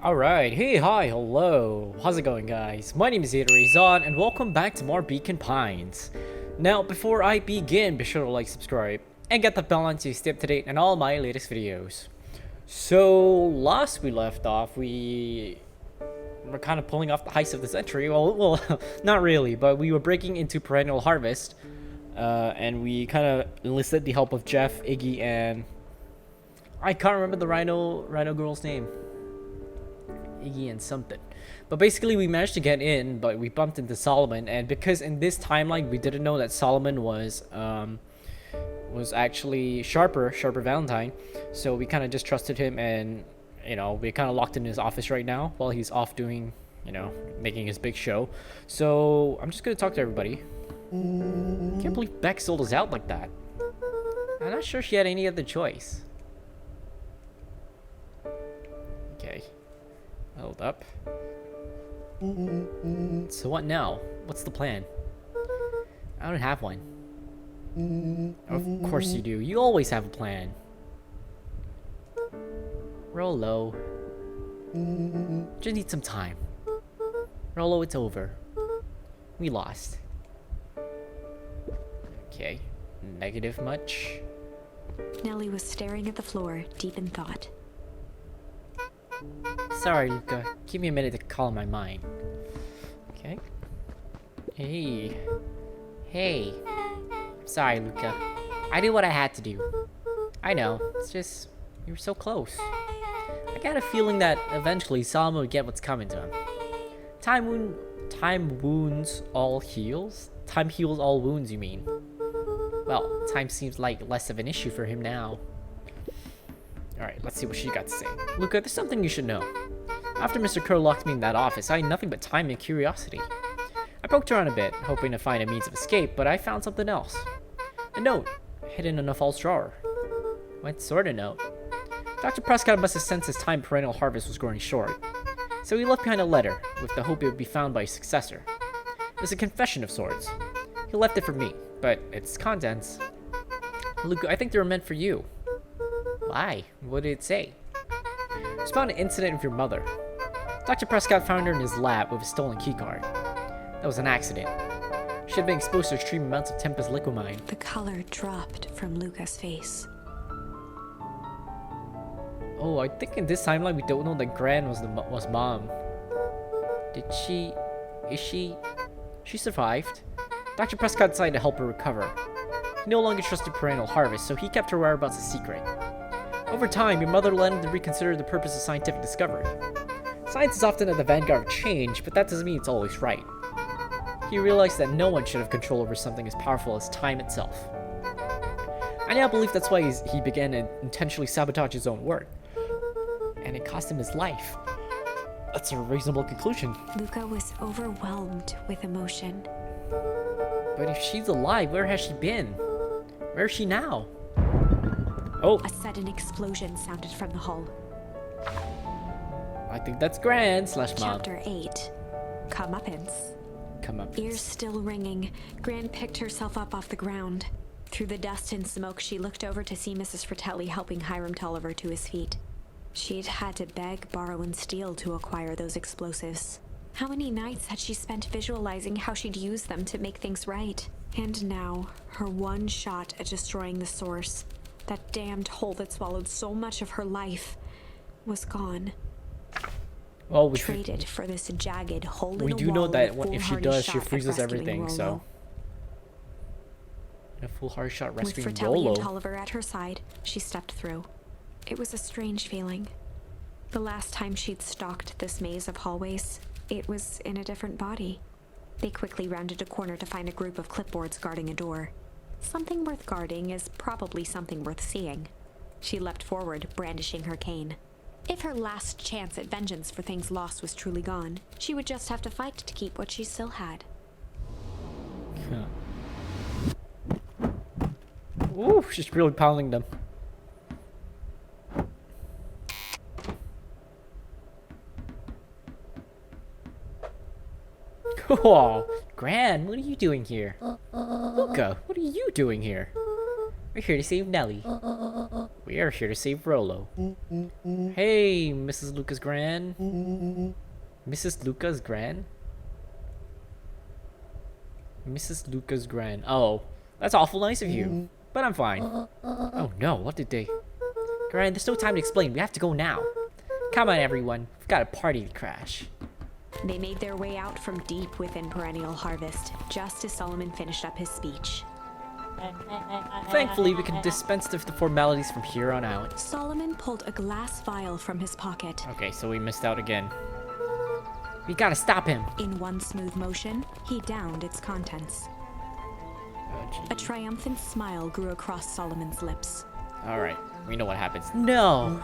Alright, hey, hi, hello. How's it going, guys? My name is ZetaRayZod, and welcome back to more Beacon Pines. Now, before I begin, be sure to like, subscribe, and get the bell on to stay up to date on all my latest videos. So, last we left off, we were kind of pulling off the heist of the century. Well, not really, but we were breaking into Perennial Harvest, and we kind of enlisted the help of Jeff, Iggy, and I can't remember the Rhino girl's name. Iggy and something. But basically we managed to get in, but we bumped into Solomon, and because in this timeline we didn't know that Solomon was actually Sharper Valentine, so we kind of just trusted him, and we kind of locked in his office right now while he's off doing, making his big show. So I'm just gonna talk to everybody. Can't believe Becks sold us out like that. I'm not sure she had any other choice. Okay. Hold up. So what now? What's the plan? I don't have one. Of course you do. You always have a plan. Rolo. Just need some time. Rolo, it's over. We lost. Okay. Negative much? Nellie was staring at the floor, deep in thought. Sorry, Luca. Give me a minute to calm my mind. Okay. Hey. Hey. Sorry, Luca. I did what I had to do. I know. It's just... you were so close. I got a feeling that eventually Solomon would get what's coming to him. Time wounds all heals? Time heals all wounds, you mean? Well, time seems like less of an issue for him now. Alright, let's see what she got to say. Luca, there's something you should know. After Mr. Crow locked me in that office, I had nothing but time and curiosity. I poked around a bit, hoping to find a means of escape, but I found something else. A note, hidden in a false drawer. What sort of note? Dr. Prescott must have sensed his time Perennial Harvest was growing short. So he left behind a letter, with the hope it would be found by his successor. It was a confession of sorts. He left it for me, but its contents... Luca, I think they were meant for you. Why? What did it say? It's about an incident with your mother. Dr. Prescott found her in his lab with a stolen keycard. That was an accident. She had been exposed to extreme amounts of Tempest liquamine. The color dropped from Luca's face. Oh, I think in this timeline we don't know that Gran was mom. Did she... is she... She survived. Dr. Prescott decided to help her recover. He no longer trusted Perennial Harvest, so he kept her whereabouts a secret. Over time, your mother led him to reconsider the purpose of scientific discovery. Science is often at the vanguard of change, but that doesn't mean it's always right. He realized that no one should have control over something as powerful as time itself. I now believe that's why he began to intentionally sabotage his own work. And it cost him his life. That's a reasonable conclusion. Luca was overwhelmed with emotion. But if she's alive, where has she been? Where is she now? Oh. A sudden explosion sounded from the hull. I think that's Gran / Mom. Chapter 8. Comeuppance. Ears still ringing, Gran picked herself up off the ground. Through the dust and smoke, she looked over to see Mrs. Fratelli helping Hiram Tolliver to his feet. She'd had to beg, borrow, and steal to acquire those explosives. How many nights had she spent visualizing how she'd use them to make things right? And now, her one shot at destroying the source, that damned hole that swallowed so much of her life, was gone. Well, we traded for this jagged hole in a wall. We do know that if she does, she freezes everything. So, a foolhardy shot rescuing With Fratelli Rolo. and Tolliver at her side, she stepped through. It was a strange feeling. The last time she'd stalked this maze of hallways, it was in a different body. They quickly rounded a corner to find a group of clipboards guarding a door. Something worth guarding is probably something worth seeing. She leapt forward, brandishing her cane. If her last chance at vengeance for things lost was truly gone, she would just have to fight to keep what she still had. Ooh, she's really pounding them. Oh, Gran, what are you doing here? Luca, what are you doing here? We're here to save Nellie. We are here to save Rolo. Hey, Mrs. Lucas Gran. Mrs. Lucas Gran? Mrs. Lucas Gran. Oh, that's awful nice of you. But I'm fine. Oh no, what did they... Gran, there's no time to explain. We have to go now. Come on, everyone. We've got a party to crash. They made their way out from deep within Perennial Harvest, just as Solomon finished up his speech. Thankfully, we can dispense with the formalities from here on out. Solomon pulled a glass vial from his pocket. Okay, so we missed out again. We gotta stop him. In one smooth motion, he downed its contents. A triumphant smile grew across Solomon's lips. Alright, we know what happens. No!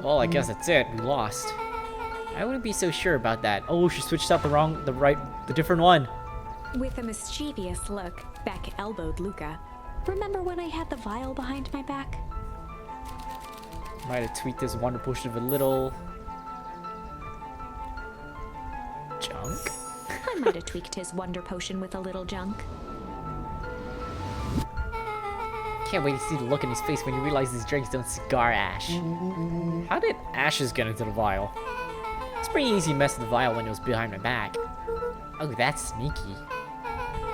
Well, I guess that's it. We lost. I wouldn't be so sure about that. Oh, she switched out the different one. With a mischievous look, Beck elbowed Luca. Remember when I had the vial behind my back? Might have tweaked this wonder potion with a little... junk? I might have tweaked his wonder potion with a little junk. Can't wait to see the look in his face when he realizes these drinks don't cigar ash. How did ashes get into the vial? It's pretty easy to mess with the vial when it was behind my back. Oh, that's sneaky.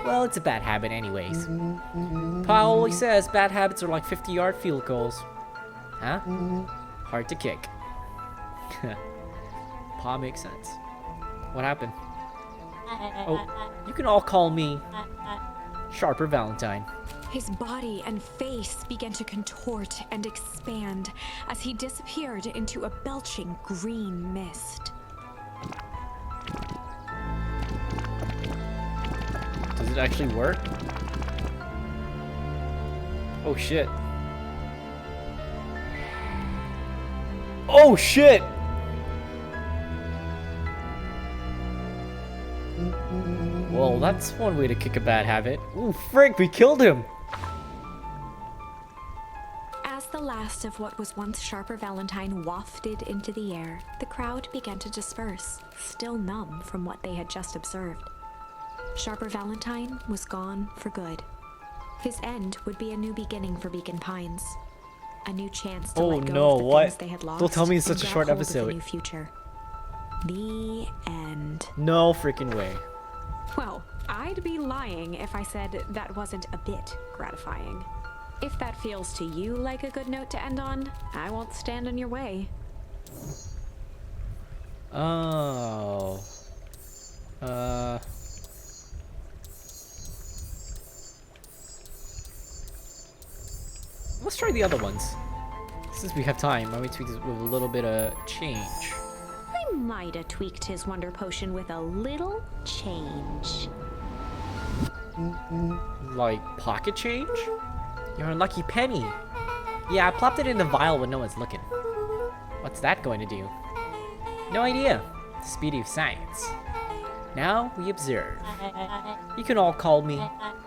Well, it's a bad habit anyways. Pa always says bad habits are like 50-yard field goals. Huh? Hard to kick. Pa makes sense. What happened? Oh, you can all call me Sharper Valentine. His body and face began to contort and expand as he disappeared into a belching green mist. Does it actually work? Oh shit. Oh shit! Well, that's one way to kick a bad habit. Ooh, frick, we killed him! As the last of what was once Sharper Valentine wafted into the air, the crowd began to disperse, still numb from what they had just observed. Sharper Valentine was gone for good. His end would be a new beginning for Beacon Pines. A new chance to let go of the things they had lost. Don't tell me it's and such a grab short hold of episode. the new future. The end. No freaking way. Well, I'd be lying if I said that wasn't a bit gratifying. If that feels to you like a good note to end on, I won't stand in your way. Oh. Let's try the other ones. Since we have time, why don't we tweak this with a little bit of change? I might have tweaked his wonder potion with a little change. Like pocket change? You're a lucky penny. Yeah, I plopped it in the vial when no one's looking. What's that going to do? No idea. The speed of science. Now we observe. You can all call me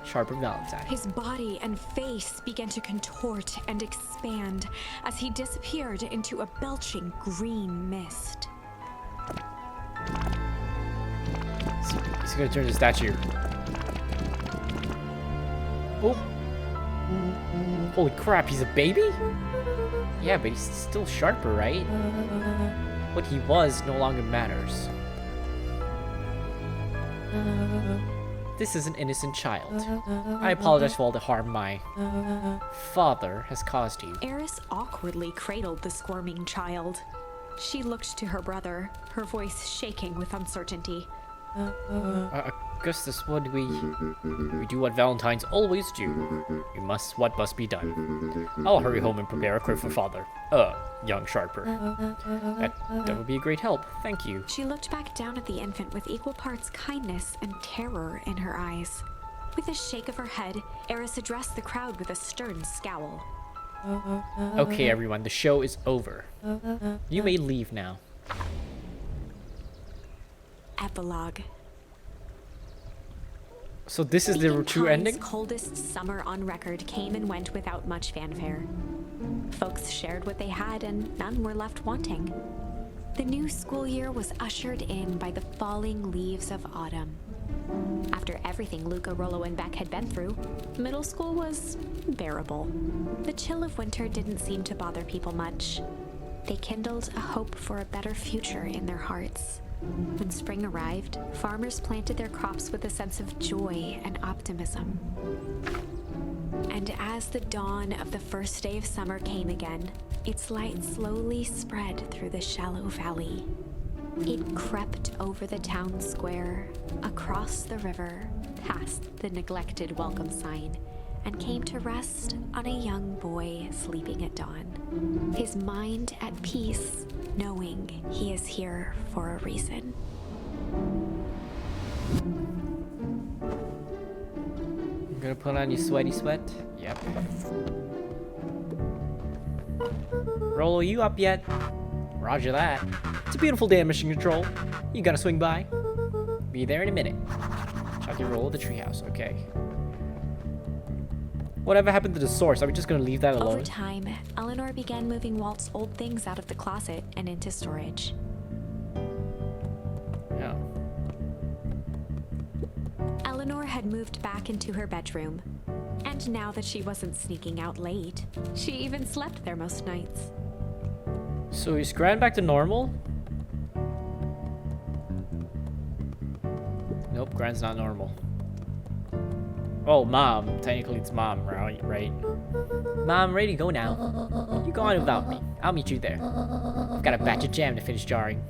Sharper Valentine. His body and face began to contort and expand as he disappeared into a belching green mist. He's gonna turn to a statue. Oh. Holy crap, he's a baby? Yeah, but he's still Sharper, right? What he was no longer matters. This is an innocent child. I apologize for all the harm my father has caused you. Eris awkwardly cradled the squirming child. She looked to her brother, her voice shaking with uncertainty. Augustus, what do we do what Valentines always do. What must be done. I'll hurry home and prepare a crib for father. Young Sharper. That would be a great help. Thank you. She looked back down at the infant with equal parts kindness and terror in her eyes. With a shake of her head, Eris addressed the crowd with a stern scowl. Okay, everyone, the show is over. You may leave now. Epilogue. So this is the true ending? Coldest summer on record came and went without much fanfare. Folks shared what they had and none were left wanting. The new school year was ushered in by the falling leaves of autumn. After everything Luca, Rollo, and Beck had been through, middle school was bearable. The chill of winter didn't seem to bother people much. They kindled a hope for a better future in their hearts. When spring arrived, farmers planted their crops with a sense of joy and optimism. And as the dawn of the first day of summer came again, its light slowly spread through the shallow valley. It crept over the town square, across the river, past the neglected welcome sign, and came to rest on a young boy sleeping at dawn, his mind at peace, knowing he is here for a reason. I'm gonna put on your sweaty sweat. Yep. Rollo, you up yet? Roger that. It's a beautiful day in Mission Control. You gotta swing by. Be there in a minute. Chucky Rollo, the treehouse. Okay. Whatever happened to the source? Are we just gonna leave that alone? Over time, Eleanor began moving Walt's old things out of the closet and into storage. Yeah. Eleanor had moved back into her bedroom, and now that she wasn't sneaking out late, she even slept there most nights. So is Gran back to normal? Nope, Gran's not normal. Oh, Mom. Technically, it's Mom, right? Mom, ready to go now. You go on without me. I'll meet you there. I've got a batch of jam to finish jarring.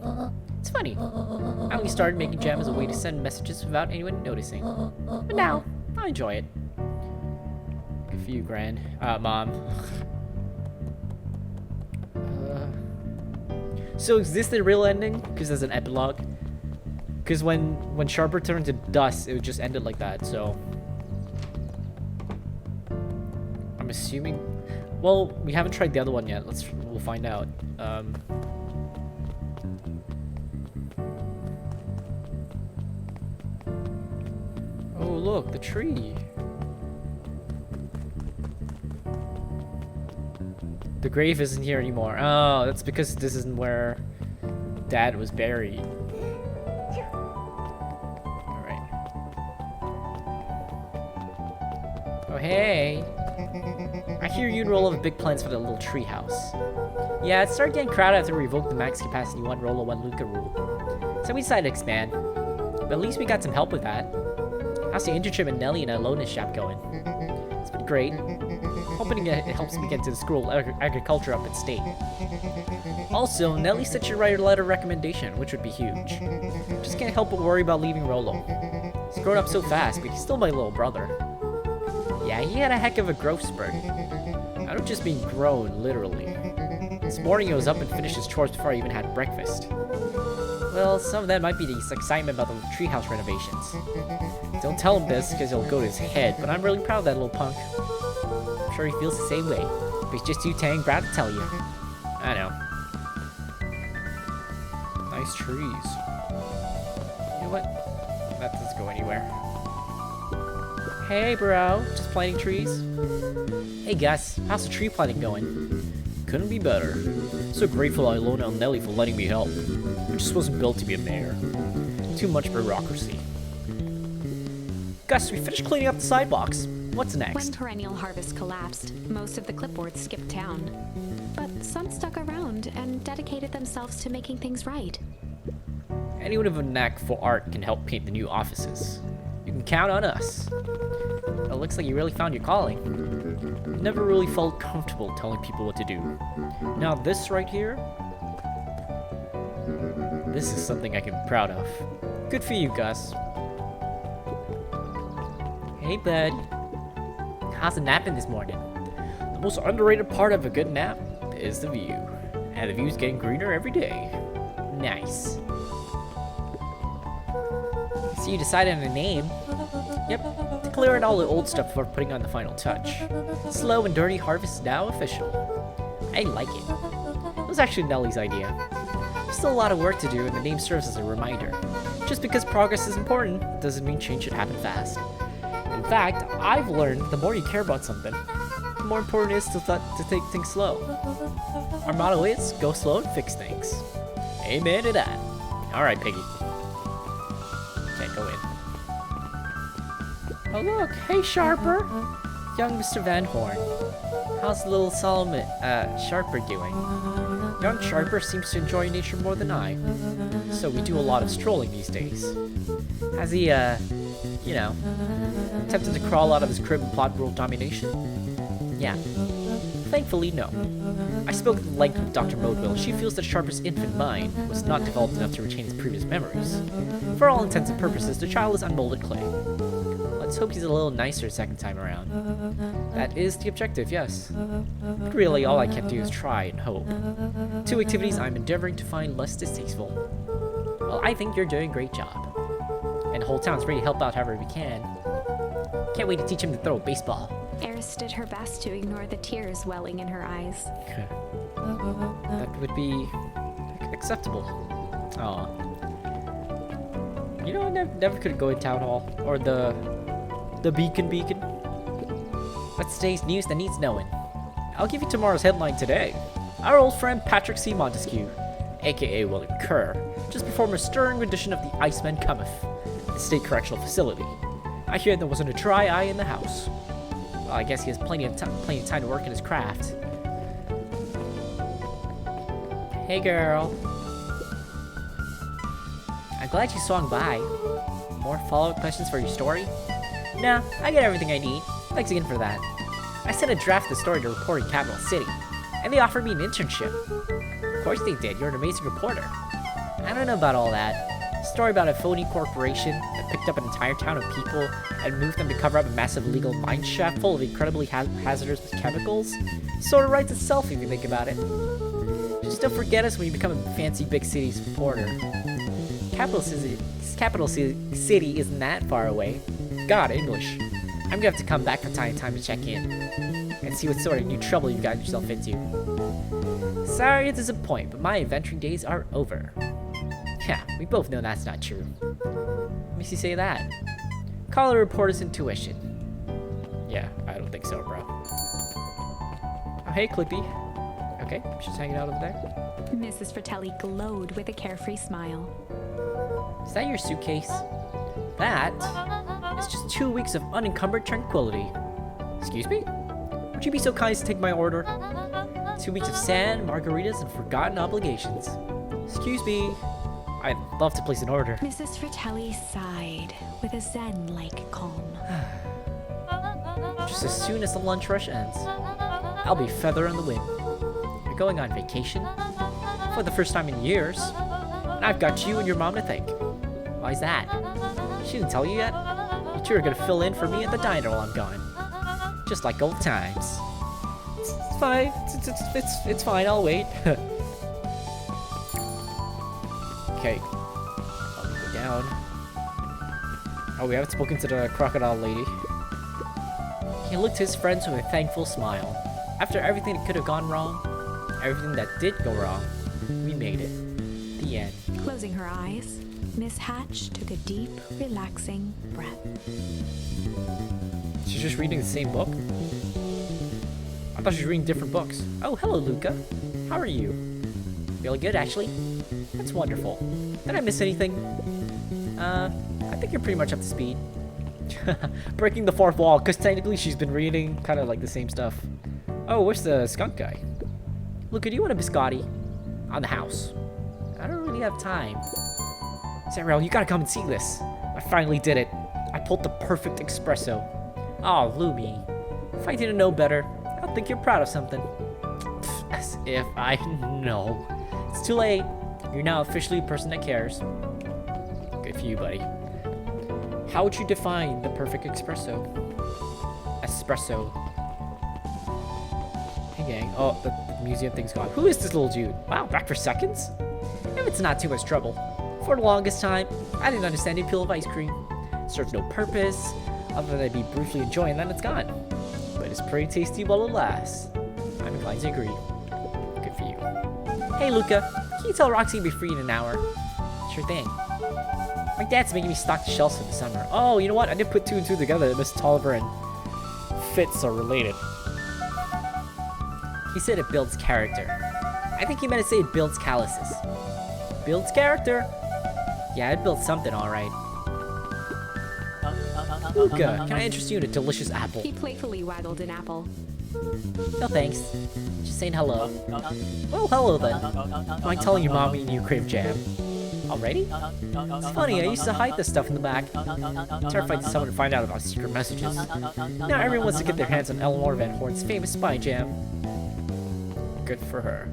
It's funny. I only started making jam as a way to send messages without anyone noticing. But now, I enjoy it. Good for you, Gran. Mom. So is this the real ending? Because there's an epilogue. Because when Sharper turned to dust, it just ended like that. So I'm assuming. Well, we haven't tried the other one yet. We'll find out. Oh look, the tree. The grave isn't here anymore. Oh, that's because this isn't where Dad was buried. Alright. Oh, hey. I hear you and Rollo have big plans for the little tree house. Yeah, it started getting crowded after we revoked the max capacity 1 Rollo 1 Luca rule. So we decided to expand. But at least we got some help with that. How's the internship and Nelly and Alona's shop going? It's been great. Hoping it helps me get into the school of agriculture up at state. Also, Nelly said she'd write a letter of recommendation, which would be huge. Just can't help but worry about leaving Rollo. He's grown up so fast, but he's still my little brother. Yeah, he had a heck of a growth spurt. I don't just mean grown, literally. This morning he was up and finished his chores before I even had breakfast. Well, some of that might be the excitement about the treehouse renovations. Don't tell him this, because it'll go to his head, but I'm really proud of that little punk. I'm sure he feels the same way, but he's just too dang proud to tell you. I know. Nice trees. You know what? That doesn't go anywhere. Hey, bro. Just planting trees? Hey, Gus. How's the tree planting going? Couldn't be better. So grateful to Ilona and Nelly for letting me help. I just wasn't built to be a mayor. Too much bureaucracy. Gus, we finished cleaning up the sidewalks. What's next? When perennial harvest collapsed, most of the clipboards skipped town. But some stuck around and dedicated themselves to making things right. Anyone with a knack for art can help paint the new offices. You can count on us. It looks like you really found your calling. Never really felt comfortable telling people what to do. Now this right here, this is something I can be proud of. Good for you, Gus. Hey, bud. How's the napping this morning? The most underrated part of a good nap is the view. And the view's getting greener every day. Nice. So you decided on a name? Yep, to clear out all the old stuff before putting on the final touch. Slow and Dirty Harvest is now official. I like it. It was actually Nelly's idea. There's still a lot of work to do, and the name serves as a reminder. Just because progress is important doesn't mean change should happen fast. In fact, I've learned the more you care about something, the more important it is to take things slow. Our motto is, go slow and fix things. Amen to that. Alright, Piggy. Can't go in. Oh look, hey Sharper! Young Mr. Van Horn. How's little Solomon, Sharper doing? Young Sharper seems to enjoy nature more than I. So we do a lot of strolling these days. Has he, you know, attempted to crawl out of his crib and plot world domination? Yeah. Thankfully, no. I spoke at length with Dr. Modeville. She feels that Sharper's infant mind was not developed enough to retain his previous memories. For all intents and purposes, the child is unmolded clay. Let's hope he's a little nicer second time around. That is the objective, yes. But really, all I can do is try and hope. 2 activities I'm endeavoring to find less distasteful. Well, I think you're doing a great job. And the whole town's ready to help out however we can. Can't wait to teach him to throw a baseball. Eris did her best to ignore the tears welling in her eyes. That would be acceptable. Aw. You know, I never could go in Town Hall. Or the Beacon. What's today's news that needs knowing? I'll give you tomorrow's headline today. Our old friend Patrick C. Montesquieu, aka William Kerr, just performed a stirring rendition of The Iceman Cometh, the state correctional facility. I hear there wasn't a dry eye in the house. Well, I guess he has plenty of time to work in his craft. Hey girl. I'm glad you swung by. More follow-up questions for your story? Nah, I got everything I need. Thanks again for that. I sent a draft of the story to report in Capital City, and they offered me an internship. Of course they did, you're an amazing reporter. I don't know about all that. Story about a phony corporation that picked up an entire town of people and moved them to cover up a massive illegal mine shaft full of incredibly hazardous chemicals. Sort of writes itself if you think about it. Just don't forget us when you become a fancy big city's reporter. Capital City isn't that far away. God, English. I'm gonna have to come back from time to time to check in and see what sort of new trouble you've gotten yourself into. Sorry to disappoint, but my adventuring days are over. Yeah, we both know that's not true. What makes you say that? Call a reporter's intuition. Yeah, I don't think so, bro. Oh, hey, Clippy. Okay, she's hanging out over there. Mrs. Fratelli glowed with a carefree smile. Is that your suitcase? That is just 2 weeks of unencumbered tranquility. Excuse me? Would you be so kind as to take my order? 2 weeks of sand, margaritas, and forgotten obligations. Excuse me. I'd love to place an order. Mrs. Fratelli sighed with a zen-like calm. Just as soon as the lunch rush ends, I'll be feather in the wind. You're going on vacation? For the first time in years. And I've got you and your mom to thank. Why's that? She didn't tell you yet? You two are gonna fill in for me at the diner while I'm gone. Just like old times. It's fine. It's fine. I'll wait. Okay. I'll go down. Oh, we haven't spoken to the crocodile lady. He looked to his friends with a thankful smile. After everything that could have gone wrong, everything that did go wrong, we made it. The end. Closing her eyes, Miss Hatch took a deep, relaxing breath. She's just reading the same book? I thought she was reading different books. Oh, hello, Luca. How are you? Really good, actually. That's wonderful. Did I miss anything? I think you're pretty much up to speed. Breaking the fourth wall, because technically she's been reading kind of like the same stuff. Oh, where's the skunk guy? Luca, do you want a biscotti? On the house. I don't really have time. Zerael, you gotta come and see this. I finally did it. I pulled the perfect espresso. Oh, Lumi. If I didn't know better, I'd think you're proud of something. As if I know. It's too late. You're now officially a person that cares. Good for you, buddy. How would you define the perfect espresso? Espresso. Hey, gang. Oh, the museum thing's gone. Who is this little dude? Wow, back for seconds? If it's not too much trouble. For the longest time, I didn't understand the appeal of ice cream. It served no purpose, other than I'd be briefly enjoying, then it's gone. But it's pretty tasty while it lasts. I'm inclined to agree. Good for you. Hey, Luca. Can you tell Roxy to be free in an hour? Sure thing. My dad's making me stock the shelves for the summer. Oh, you know what? I didn't put 2 and 2 together that Miss Tolliver and Fitz are related. He said it builds character. I think he meant to say it builds calluses. Builds character? Yeah, it builds something, alright. Luca, can I interest you in a delicious apple? He playfully waggled an apple. No thanks. Just saying hello. Well, hello then. I'm telling your mommy you crave jam. Already? It's funny, I used to hide this stuff in the back. Terrified someone would find out about secret messages. Now everyone wants to get their hands on Eleanor Van Horn's famous spy jam. Good for her.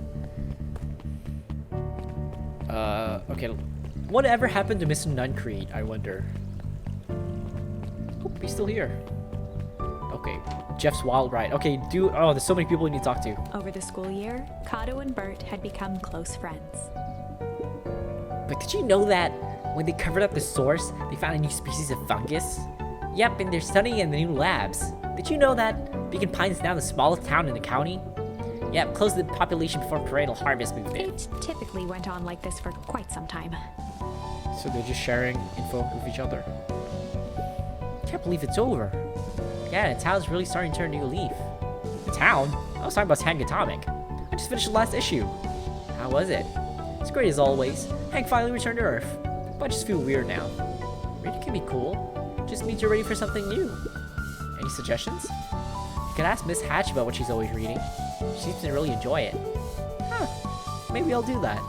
Okay. Whatever happened to Mr. Nuncreed, I wonder? Oh, he's still here. Okay, Jeff's wild ride. Okay, oh, there's so many people we need to talk to. Over the school year, Kato and Bert had become close friends. But did you know that when they covered up the source, they found a new species of fungus? Yep, and they're studying in the new labs. Did you know that Beacon Pines is now the smallest town in the county? Yep, close to the population before parental harvest moved in. It typically went on like this for quite some time. So they're just sharing info with each other. Can't believe it's over. Yeah, the town's really starting to turn a new leaf. The town? I was talking about Hank Atomic. I just finished the last issue. How was it? It's great as always. Hank finally returned to Earth. But I just feel weird now. Reading can be cool. Just means you're ready for something new. Any suggestions? You could ask Miss Hatch about what she's always reading. She seems to really enjoy it. Huh. Maybe I'll do that.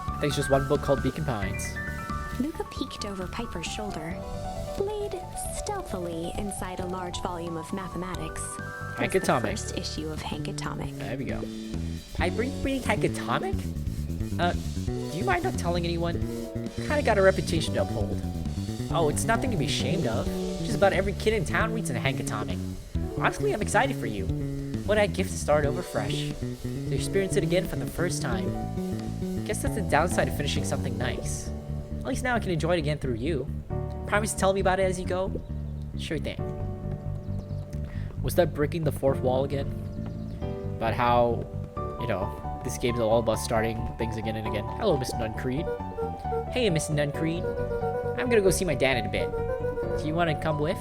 I think it's just one book called Beacon Pines. Luca peeked over Piper's shoulder, laid stealthily inside a large volume of mathematics. Hank Atomic. The first issue of Hank Atomic. There we go. Piper, you reading Hank Atomic? Do you mind not telling anyone? Kinda got a reputation to uphold. Oh, it's nothing to be ashamed of. Just about every kid in town reads Hank Atomic. Honestly, I'm excited for you. What a gift to start over fresh. To experience it again for the first time. Guess that's the downside of finishing something nice. At least now I can enjoy it again through you. Promise to tell me about it as you go? Sure thing. Was that breaking the fourth wall again? About how, you know, this game's all about starting things again and again. Hello, Mr. Nuncreed. Hey, Mr. Nuncreed. I'm gonna go see my dad in a bit. Do you want to come with?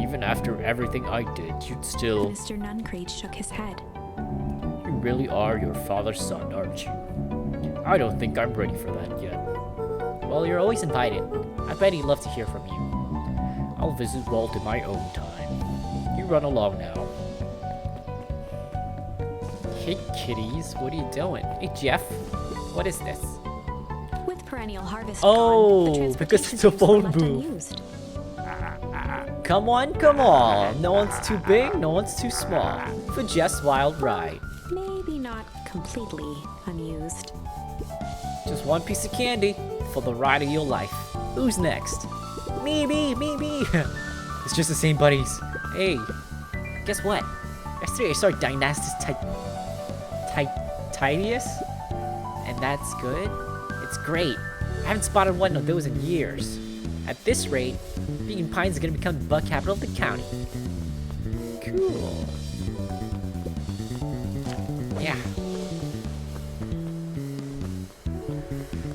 Even after everything I did, you'd still... Mr. Nuncreed shook his head. You really are your father's son, aren't you? I don't think I'm ready for that yet. Well, you're always invited. I bet he'd love to hear from you. I'll visit Walt in my own time. You run along now. Hey, kitties, what are you doing? Hey, Jeff, what is this? With perennial harvest Oh, gone, the because it's a phone booth. unused. Come on, come on. No one's too big, no one's too small. For Jeff's wild ride. Maybe not completely unused. Just one piece of candy for the ride of your life. Who's next? Me. It's just the same buddies. Hey, guess what? Yesterday I saw Dynastis Titius, and that's good. It's great. I haven't spotted one of those in years. At this rate, Beacon Pines is gonna become the bug capital of the county. Cool. Yeah.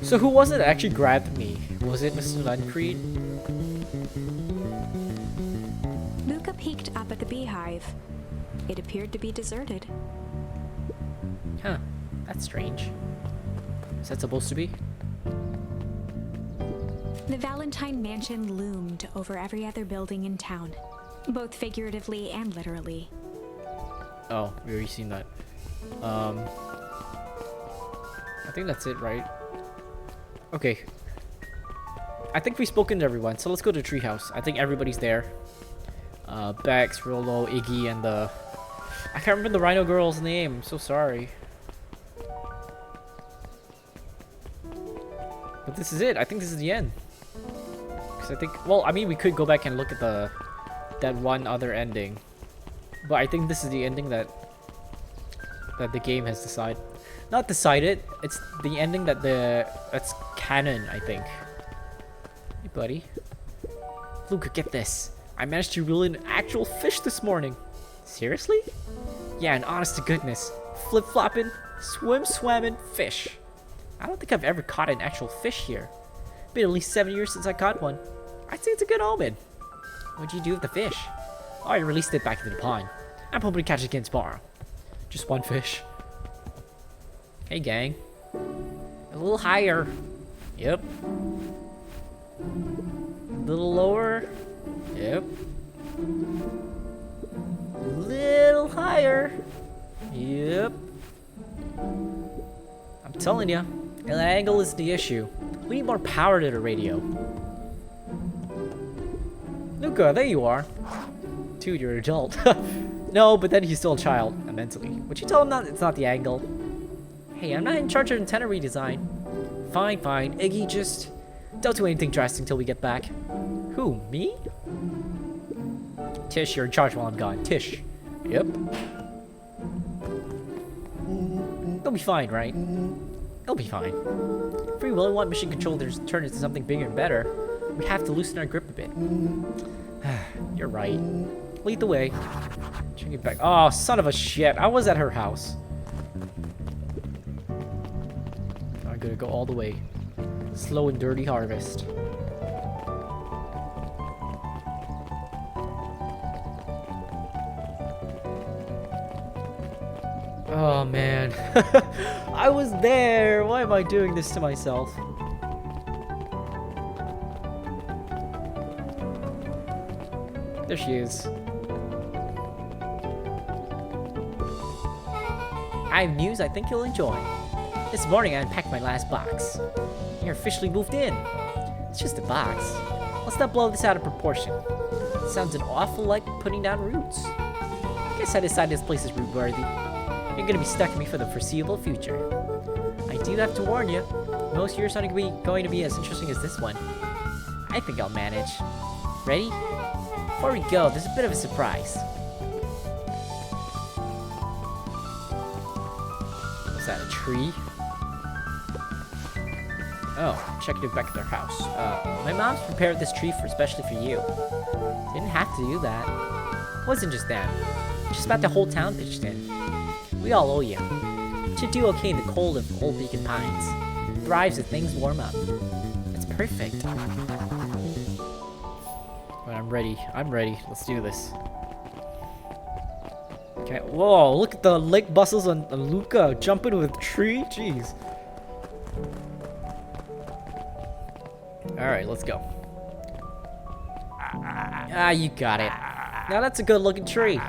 So who was it that actually grabbed me? Was it Mr. Nuncreed? Luca peeked up at the beehive. It appeared to be deserted. Huh. That's strange. Is that supposed to be? The Valentine Mansion loomed over every other building in town, both figuratively and literally. Oh, we already seen that. I think that's it, right? Okay. I think we've spoken to everyone, so let's go to the treehouse. I think everybody's there. Becks, Rolo, Iggy, and the... I can't remember the Rhino girl's name. I'm so sorry. But this is it. I think this is the end. Because I think... Well, I mean, we could go back and look at that one other ending. But I think this is the ending that the game has decided. Not decided. It's the ending that's canon, I think. Hey, buddy. Luca, get this. I managed to reel in an actual fish this morning. Seriously? Yeah, and honest to goodness. Flip-flopping, swim-swamming fish. I don't think I've ever caught an actual fish here. Been at least 7 years since I caught one. I'd say it's a good omen. What'd you do with the fish? Oh, I released it back into the pond. I'm hoping to catch it again tomorrow. Just one fish. Hey, gang. A little higher. Yep. Little lower. Yep. Little higher. Yep. I'm telling you, the angle is the issue. We need more power to the radio. Luca, there you are. Dude, you're an adult. No, but then he's still a child, mentally. Would you tell him that it's not the angle? Hey, I'm not in charge of antenna redesign. Fine, fine. Iggy, just don't do anything drastic until we get back. Who, me? Tish, you're in charge while I'm gone. Tish. Yep. It'll be fine, right? It'll be fine. If we really want mission control to turn into something bigger and better, we'd have to loosen our grip a bit. You're right. Lead the way. Check it back. Oh, son of a shit. I was at her house. I'm gonna go all the way. Slow and dirty harvest. Oh, man. I was there. Why am I doing this to myself? There she is. I have news I think you'll enjoy. This morning I unpacked my last box. You're officially moved in. It's just a box. Let's not blow this out of proportion. It sounds an awful like putting down roots. Guess I decided this place is root worthy. You're gonna be stuck in me for the foreseeable future. I do have to warn you, most years aren't going to be as interesting as this one. I think I'll manage. Ready? Before we go, there's a bit of a surprise. Was that a tree? Oh, checking it back at their house. My mom's prepared this tree especially for you. Didn't have to do that. Wasn't just them. Just about the whole town pitched in. We all owe you. Should do okay in the cold of Old Beacon Pines. Thrives as things warm up. It's perfect. Well, I'm ready. I'm ready. Let's do this. Okay. Whoa! Look at the leg muscles on Luca jumping with a tree. Jeez. All right, let's go. Ah, you got it. Now that's a good-looking tree.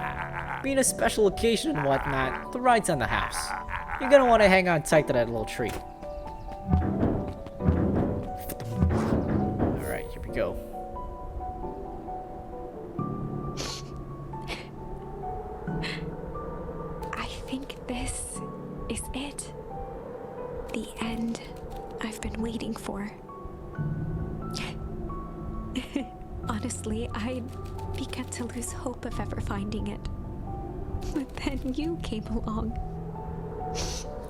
Being a special occasion and whatnot, the ride's on the house. You're gonna want to hang on tight to that little tree. All right, here we go. I think this is it. The end I've been waiting for. Honestly, I'd begun to lose hope of ever finding it. But then you came along.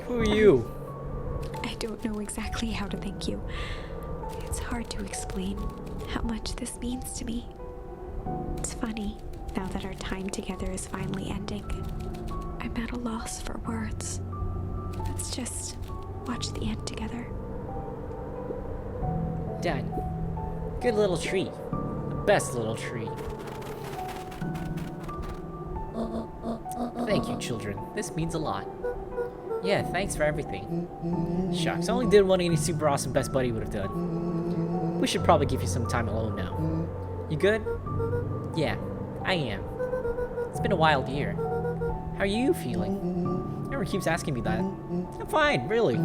Who are you? I don't know exactly how to thank you. It's hard to explain how much this means to me. It's funny, now that our time together is finally ending. I'm at a loss for words. Let's just watch the end together. Done. Good little tree. The best little tree. Thank you, children. This means a lot. Yeah, thanks for everything. Shucks, I only did what any super awesome best buddy would have done. We should probably give you some time alone now. You good? Yeah, I am. It's been a wild year. How are you feeling? Everyone keeps asking me that. I'm fine, really.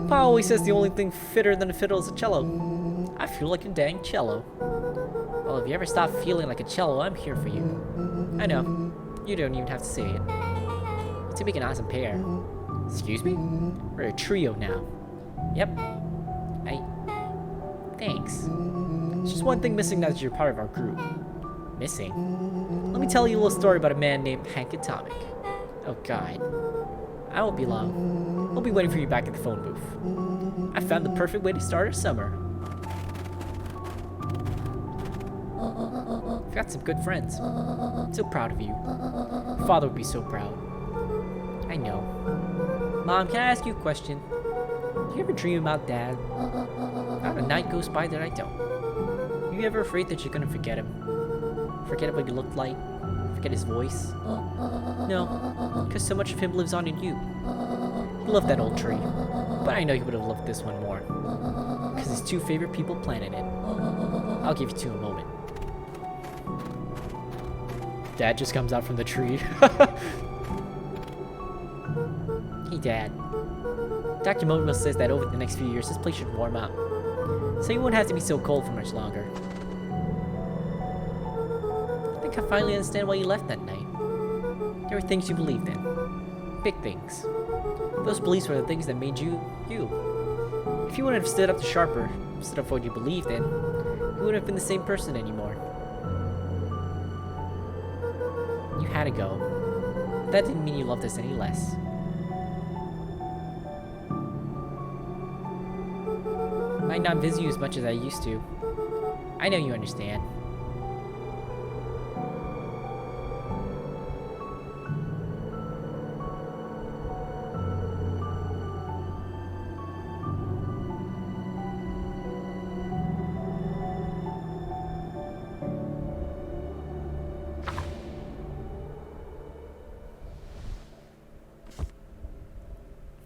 Pa always says the only thing fitter than a fiddle is a cello. I feel like a dang cello. Well, if you ever stop feeling like a cello, I'm here for you. I know. You don't even have to say it. You two make an awesome pair. Excuse me? We're a trio now. Yep. Thanks. There's just one thing missing now that you're part of our group. Missing? Let me tell you a little story about a man named Hank Atomic. Oh god. I won't be long. We'll be waiting for you back at the phone booth. I found the perfect way to start our summer. I've got some good friends. I'm so proud of you. Father would be so proud. I know. Mom, can I ask you a question? Do you ever dream about Dad? Not a night goes by that I don't. Are you ever afraid that you're gonna forget him? Forget what he looked like? Forget his voice? No, because so much of him lives on in you. You love that old tree, but I know you would have loved this one more. Because his 2 favorite people planted it. I'll give you 2 a moment. Dad just comes out from the tree. Hey, Dad. Dr. Momo says that over the next few years, this place should warm up. So you won't have to be so cold for much longer. I think I finally understand why you left that night. There were things you believed in. Big things. Those beliefs were the things that made you, you. If you wouldn't have stood up to Sharper, instead of what you believed in, you wouldn't have been the same person anymore. You had to go. But that didn't mean you loved us any less. I might not visit you as much as I used to. I know you understand.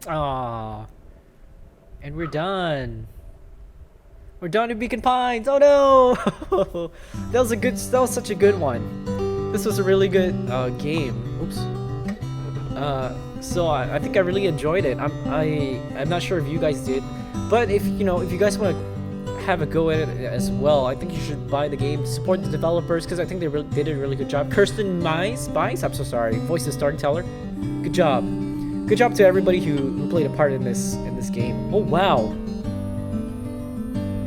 Aww. And we're done. We're done in Beacon Pines. Oh no! That was such a good one. This was a really good game. Oops. So I think I really enjoyed it. I'm not sure if you guys did, but if you guys want to have a go at it as well, I think you should buy the game, support the developers, because I think they did a really good job. Kirsten Mize, I'm so sorry. Voice the storyteller. Good job. Good job to everybody who played a part in this game. Oh wow.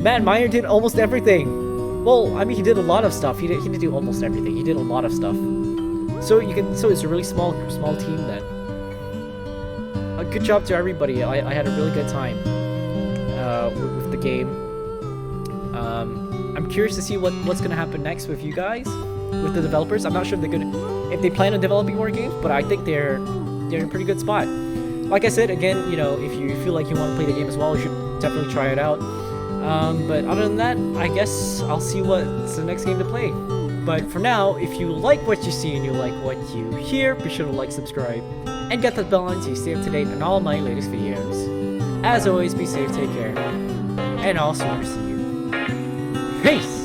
Man, Meyer did almost everything. Well, I mean, he did a lot of stuff. He didn't do almost everything. He did a lot of stuff. So it's a really small team then. Good job to everybody. I had a really good time with the game. I'm curious to see what's gonna happen next with you guys, with the developers. I'm not sure if they plan on developing more games, but I think they're in a pretty good spot. Like I said, again, if you feel like you want to play the game as well, you should definitely try it out. But other than that, I guess I'll see what's the next game to play. But for now, if you like what you see and you like what you hear, be sure to like, subscribe, and get that bell on so you stay up to date on all my latest videos. As always, be safe, take care, and I'll soon see you. Peace!